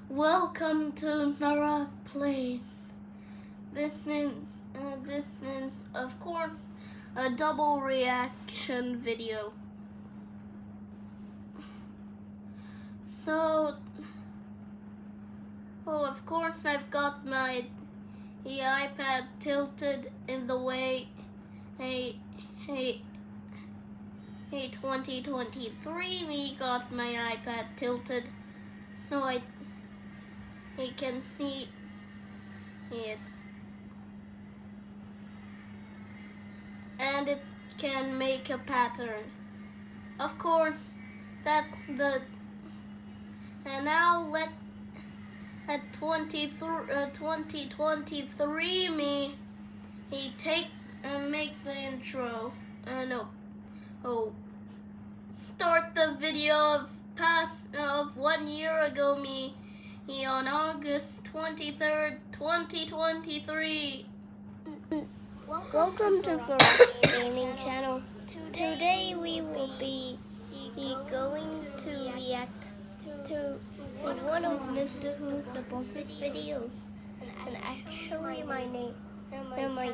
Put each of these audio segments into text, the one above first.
Welcome to Zara Plays. This is of course a double reaction video. So, of course I've got my iPad tilted in the way. Hey, 2023 me got my iPad tilted so I can see it, and it can make a pattern. Of course, that's the. And now let at 2023 me he make the intro. Start the video of 1 year ago me on August 23rd, 2023. Welcome to Ferrari's Gaming Channel. Today we will be going to react to one of Mr. Who's the Boss's videos. And actually my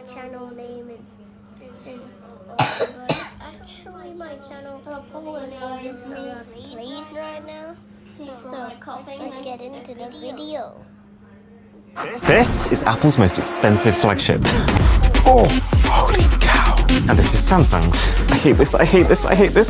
channel name is Plays right now. So let's get into the video. This is Apple's most expensive flagship. Oh, holy cow. And this is Samsung's. I hate this, I hate this, I hate this.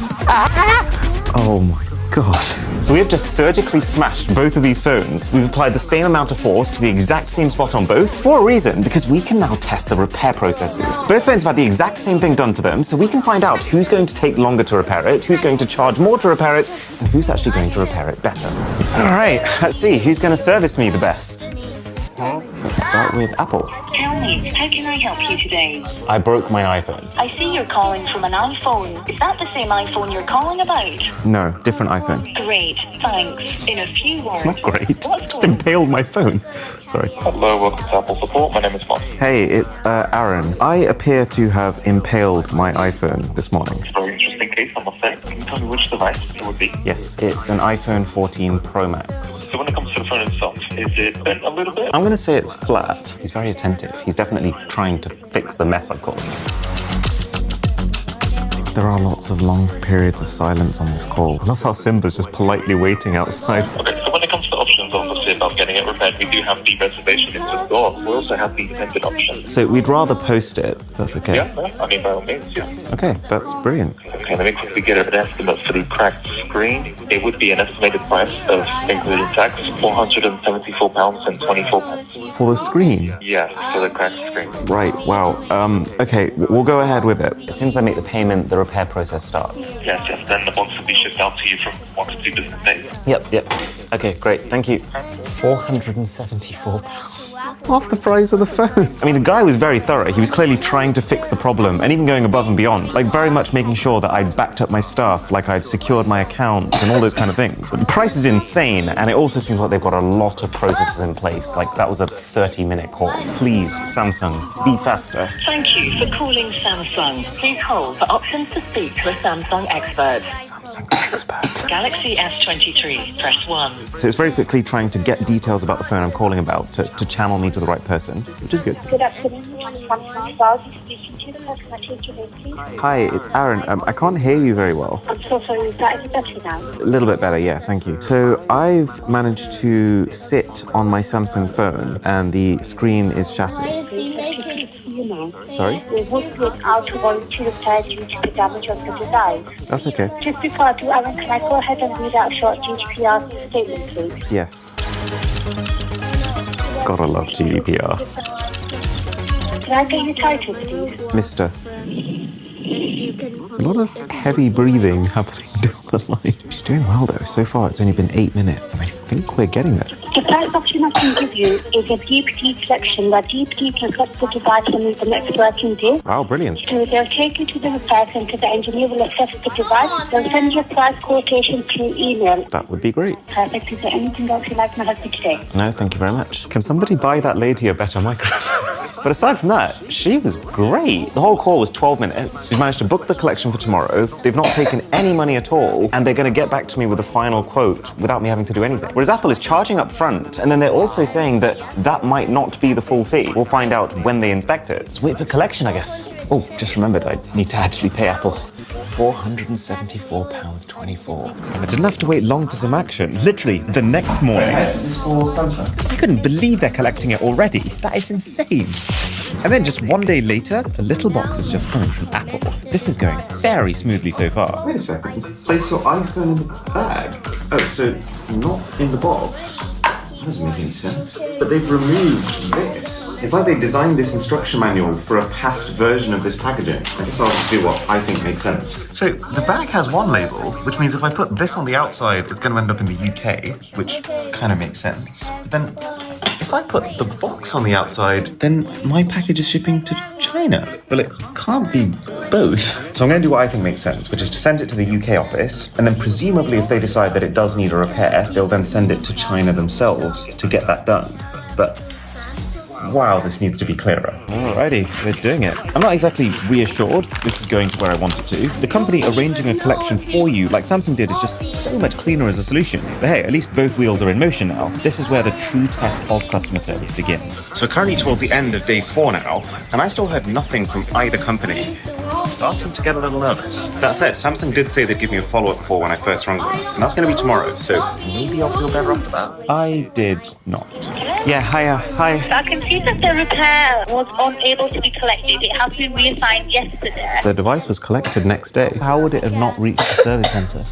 Oh my god. So we have just surgically smashed both of these phones. We've applied the same amount of force to the exact same spot on both for a reason, because we can now test the repair processes. Both phones have had the exact same thing done to them, so we can find out who's going to take longer to repair it, who's going to charge more to repair it, and who's actually going to repair it better. Alright, let's see, who's going to service me the best? Let's start with Apple. Tell me, how can I help you today? I broke my iPhone. I see you're calling from an iPhone. Is that the same iPhone you're calling about? No, different iPhone. Great, thanks. In a few words. It's not great. Just impaled my phone. Sorry. Hello, welcome to Apple Support. My name is Mark. Hey, it's Aaron. I appear to have impaled my iPhone this morning. Very interesting case, I must say. Can you tell me which device it would be? Yes, it's an iPhone 14 Pro Max. So when it comes to the phone itself, is it bent a little bit? I'm going to say it's flat. He's very attentive. He's definitely trying to fix the mess I've caused. There are lots of long periods of silence on this call. I love how Simba's just politely waiting outside. Okay, so when it comes to options, obviously, about getting it repaired, we do have the reservation into store. We also have the dependent option. So we'd rather post it. That's okay. Yeah, I mean, by all means, yeah. Okay, that's brilliant. Okay, let me quickly get an estimate for the cracked screen. It would be an estimated price of, including tax, £474.24. For the screen? Yes, for the cracked screen. Right, wow. Okay, we'll go ahead with it. As soon as I make the payment, the repair process starts. Yes, then the box will be shipped out to you from 1 to 2 business days. Yep. Okay, great, thank you. £474. Half the price of the phone. I mean, the guy was very thorough. He was clearly trying to fix the problem and even going above and beyond. Like, very much making sure that I'd backed up my stuff, like I'd secured my account and all those kind of things. The price is insane, and it also seems like they've got a lot of processes in place. Like, that was a 30-minute call. Please, Samsung, be faster. Thank you for calling Samsung. Please hold for options to speak to a Samsung expert. Samsung expert. Galaxy S23, press 1. So it's very quickly trying to get details about the phone I'm calling about to channel me to the right person, which is good. Good afternoon, Samsung. Darcy speaking to the customer. Take your name, please. Hi, it's Aaron. I can't hear you very well. I'm so sorry. Is that any better now? A little bit better, yeah, thank you. So I've managed to sit on my Samsung phone and the screen is shattered. Sorry? We would be out to warranty repair due to the damage of the device. That's okay. Just before I do, Aaron, can I go ahead and read out a short GDPR statement, please? Yes. Gotta love GDPR. Can I get your title, please? Mr. A lot of heavy breathing happening down the line. She's doing well though. So far it's only been 8 minutes and I think we're getting there. The first option I can give you is a DPD selection where DPD can set the device and the next working day. Wow, brilliant. So they'll take you to the repair centre, the engineer will assess the device, they'll send you a price quotation through email. That would be great. Perfect. Is there anything else you'd like my husband today? No, thank you very much. Can somebody buy that lady a better microphone? But aside from that, she was great. The whole call was 12 minutes. She's managed to book the collection for tomorrow. They've not taken any money at all, and they're going to get back to me with a final quote without me having to do anything. Whereas Apple is charging up front, and then they're also saying that that might not be the full fee. We'll find out when they inspect it. Let's wait for collection, I guess. Oh, just remembered I need to actually pay Apple. £474.24. I didn't have to wait long for some action. Literally, the next morning. Is this for Samsung? I couldn't believe they're collecting it already. That is insane. And then just one day later, a little box is just coming from Apple. This is going very smoothly so far. Wait a second. Place your iPhone in the bag. Oh, so not in the box. That doesn't make any sense. But they've removed this. It's like they designed this instruction manual for a past version of this packaging. I guess I'll just do what I think makes sense. So the bag has one label, which means if I put this on the outside, it's going to end up in the UK, which kind of makes sense. But then if I put the box on the outside, then my package is shipping to China. Well, it can't be both. So I'm going to do what I think makes sense, which is to send it to the UK office, and then presumably if they decide that it does need a repair, they'll then send it to China themselves to get that done. But wow, this needs to be clearer. Alrighty, we're doing it. I'm not exactly reassured this is going to where I want it to. The company arranging a collection for you, like Samsung did, is just so much cleaner as a solution. But hey, at least both wheels are in motion now. This is where the true test of customer service begins. So we're currently towards the end of day 4 now, and I still heard nothing from either company. Starting to get a little nervous. That said, Samsung did say they'd give me a follow-up call when I first rang them, and that's going to be tomorrow, so maybe I'll feel better after that. I did not. Yeah, hiya, hi. I can see that the repair was unable to be collected. It has been reassigned yesterday. The device was collected next day. How would it have not reached the service centre?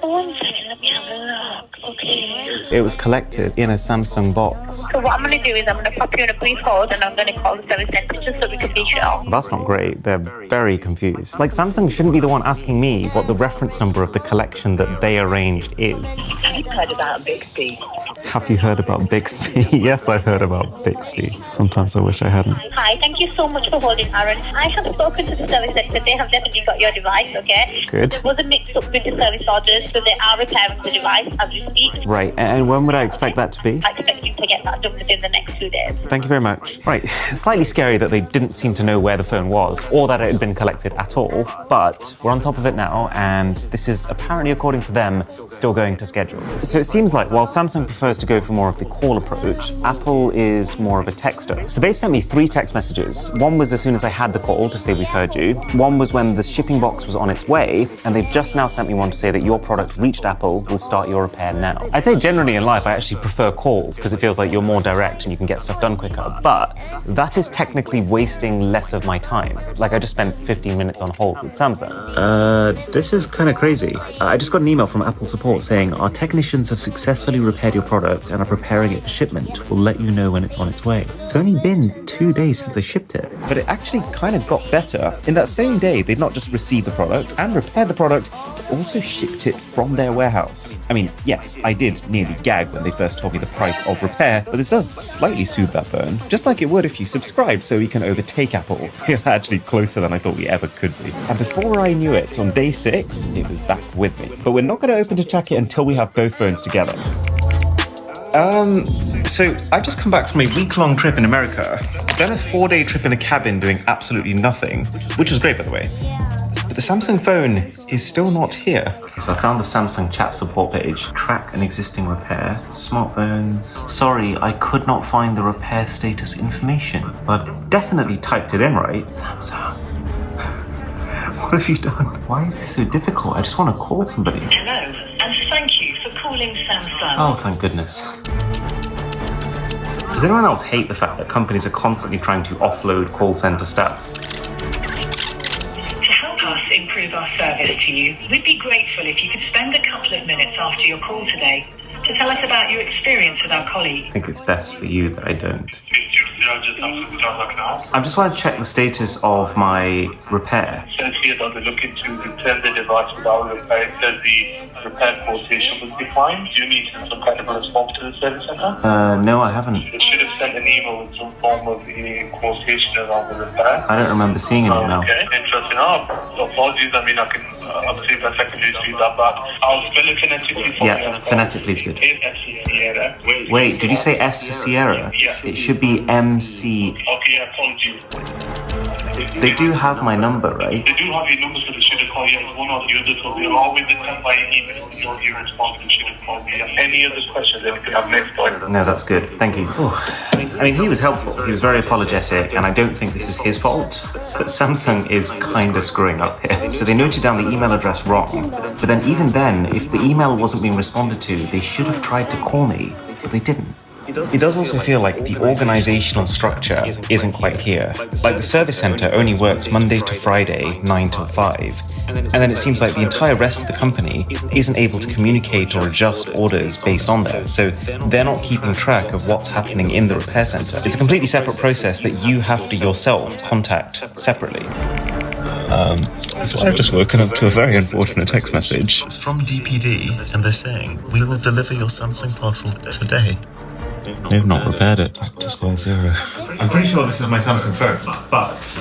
One second, let me have a look. Okay. It was collected in a Samsung box. So what I'm going to do is I'm going to pop you in a brief hold and I'm going to call the service centre just so we can be sure. That's not great. They're very confused. Like, Samsung shouldn't be the one asking me what the reference number of the collection that they arranged is. Have you heard about Bixby? Have you heard about Bixby? Yes, I've heard about Bixby. Sometimes I wish I hadn't. Hi, thank you so much for holding, Aaron. I have spoken to the service centre. They have definitely got your device, okay? Good. There was a mix-up with the service orders, so they are repairing the device as we speak. Right, and when would I expect that to be? I expect you to get that done within the next 2 days. Thank you very much. Right, it's slightly scary that they didn't seem to know where the phone was or that it had been collected at all, but we're on top of it now, and this is apparently, according to them, still going to schedule. So it seems like while Samsung prefers to go for more of the call approach, Apple is more of a texter. So they've sent me 3 text messages. One was as soon as I had the call to say we've heard you. One was when the shipping box was on its way, and they've just now sent me one to say that your product reached Apple, will start your repair now. I'd say generally in life I actually prefer calls because it feels like you're more direct and you can get stuff done quicker, but that is technically wasting less of my time. Like, I just spent 15 minutes on hold with Samsung. This is kind of crazy. I just got an email from Apple support saying our technicians have successfully repaired your product and are preparing it for shipment. We'll let you know when it's on its way. It's only been 2 days since I shipped it. But it actually kind of got better. In that same day, they'd not just received the product and repaired the product, but also shipped it from their warehouse. I mean, yes, I did nearly gag when they first told me the price of repair, but this does slightly soothe that burn. Just like it would if you subscribed so we can overtake Apple. We're actually closer than I thought we ever could be. And before I knew it, on day 6, it was back with me. But we're not going to open to check it until we have both phones together. So I've just come back from a week-long trip in America, then a 4-day trip in a cabin doing absolutely nothing, which was great, by the way. But the Samsung phone is still not here. Okay, so I found the Samsung chat support page. Track an existing repair. Smartphones. Sorry, I could not find the repair status information. But I've definitely typed it in right. Samsung. What have you done? Why is this so difficult? I just want to call somebody. Hello, and thank you for calling Samsung. Oh, thank goodness. Does anyone else hate the fact that companies are constantly trying to offload call center staff? To help us improve our service to you, we'd be grateful if you could spend a couple of minutes after your call today to tell us about your experience with our colleagues. I think it's best for you that I don't. I just want to check the status of my repair. Says here that they're looking to return the device without repair. It says the repair quotation was declined. Do you need some kind of a response to the service center? No, I haven't. They should have sent an email with some form of the quotation around the repair. I don't remember seeing an email. Okay, interesting. Apologies. I mean, I can see if I can do that, but I'll spell it phonetically for you. Yeah, phonetically is good. FCCM there. Wait, did you say S for Sierra? Yeah. It should be MC. Okay, apologies. They do have my number, right? They do have your number, so they should have called you. It's one or the other, so they'll always attend by email. If you don't hear a response, they should have called you. Any other questions, anything I've missed? No, that's good. Thank you. I mean, he was helpful. He was very apologetic, and I don't think this is his fault. But Samsung is kind of screwing up here. So they noted down the email address wrong. But then even then, if the email wasn't being responded to, they should have tried to call me, but they didn't. It does also feel like the organizational structure isn't quite here. Like the service center only works Monday to Friday, 9 till 5. And then it seems like the entire rest of the company isn't able to communicate or adjust orders based on that. So they're not keeping track of what's happening in the repair center. It's a completely separate process that you have to yourself contact separately. So I've just woken up to a very unfortunate text message. It's from DPD, and they're saying, "We will deliver your Samsung parcel today." They've not repaired it. Back to square zero. I'm pretty sure this is my Samsung phone, but it's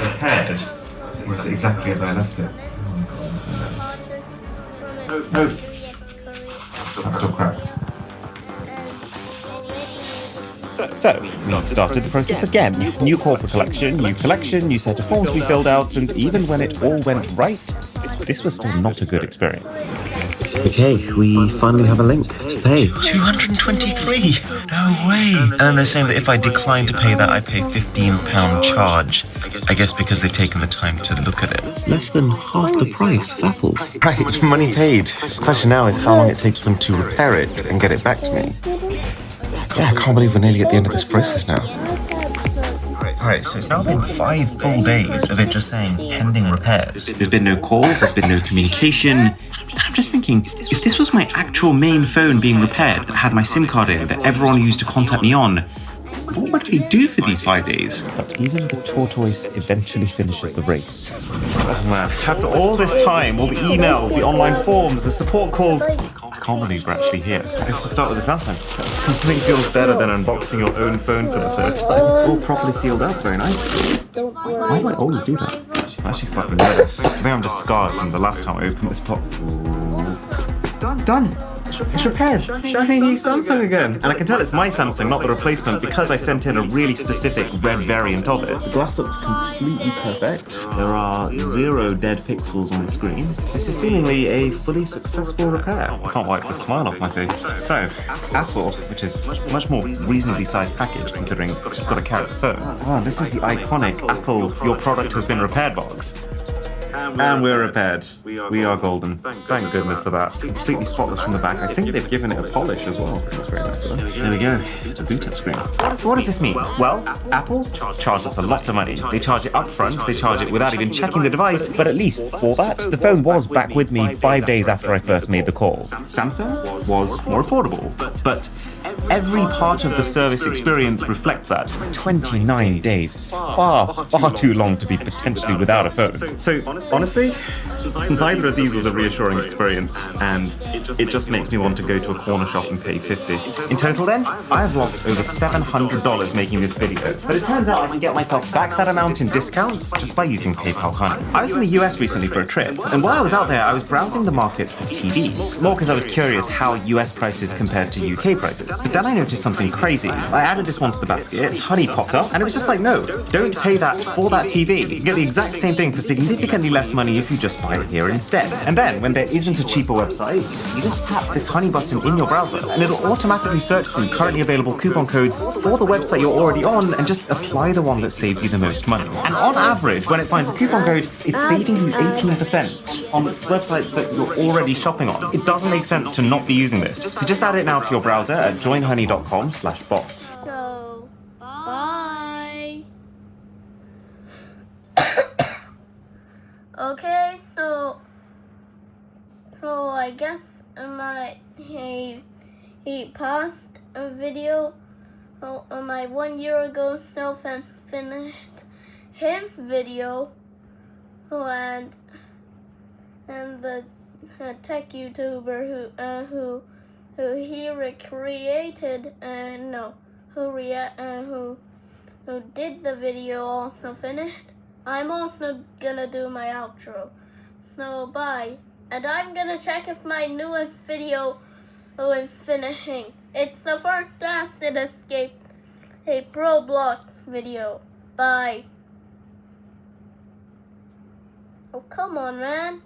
repaired. It's exactly as I left it. Oh my god, I'm so nervous. No. That's still cracked. So, we started the process again. New call for collection, new set of forms we filled out, and even when it all went right, this was still not a good experience. Okay, we finally have a link to pay. 223! No way! And then they're saying that if I decline to pay that, I pay £15 charge. I guess because they've taken the time to look at it. Less than half the price of Apple's. Right, money paid. The question now is how long it takes them to repair it and get it back to me. Yeah, I can't believe we're nearly at the end of this process now. Alright, so it's now been 5 full days of it just saying pending repairs. There's been no calls, there's been no communication. I'm just thinking, if this was my actual main phone being repaired that had my SIM card in that everyone used to contact me on, what would I do for these 5 days? But even the tortoise eventually finishes the race. Oh man, after all this time, all the emails, the online forms, the support calls, I can't believe we're actually here. I guess we'll start with the Samsung. Nothing feels better than unboxing your own phone for the third time. It's all properly sealed up, very nice. Why do I always do that? I'm actually slightly nervous. I think I'm just scarred from the last time I opened this box. It's done! It's repaired! Shiny new Samsung again! And I can tell it's my Samsung, not the replacement, because I sent in a really specific red variant of it. The glass looks completely perfect. There are 0 dead pixels on the screen. This is seemingly a fully successful repair. I can't wipe the smile off my face. So, Apple, which is a much more reasonably sized package considering it's just got a carrot phone. Oh, this is the iconic Apple Your Product Has Been Repaired box. And we're repaired. We are golden. Thank goodness for that. Completely spotless from the back. I think they've given it a polish as well. That's very nice of them. There we go. The boot up screen. So what does this mean? Well, Apple charged us a lot of money. They charge it up front, they charge it without even checking the device, but at least for that, the phone was back with me 5 days after I first made the call. Samsung was more affordable, but every part of the service experience reflects that. 29 days is far too long to be potentially without a phone. So, honestly, neither of these was a reassuring experience, and it just makes me want to go to a corner shop and pay $50. In total then, I have lost over $700 making this video, but it turns out I can get myself back that amount in discounts just by using PayPal Honey. I was in the US recently for a trip, and while I was out there, I was browsing the market for TVs, more because I was curious how US prices compared to UK prices. But then I noticed something crazy. I added this one to the basket, Honey popped up, and it was just like, no, don't pay that for that TV. You get the exact same thing for significantly less money if you just buy it here instead. And then, when there isn't a cheaper website, you just tap this Honey button in your browser, and it'll automatically search through currently available coupon codes for the website you're already on, and just apply the one that saves you the most money. And on average, when it finds a coupon code, it's saving you 18% on websites that you're already shopping on. It doesn't make sense to not be using this. So just add it now to your browser at joinhoney.com/boss. So, bye. Okay, so I guess he paused a video. My 1 year ago self has finished his video, and the tech YouTuber who he recreated who did the video also finished. I'm also gonna do my outro. So bye. And I'm gonna check if my newest video is finishing. It's the first Acid Escape, a Roblox video. Bye. Oh, come on, man.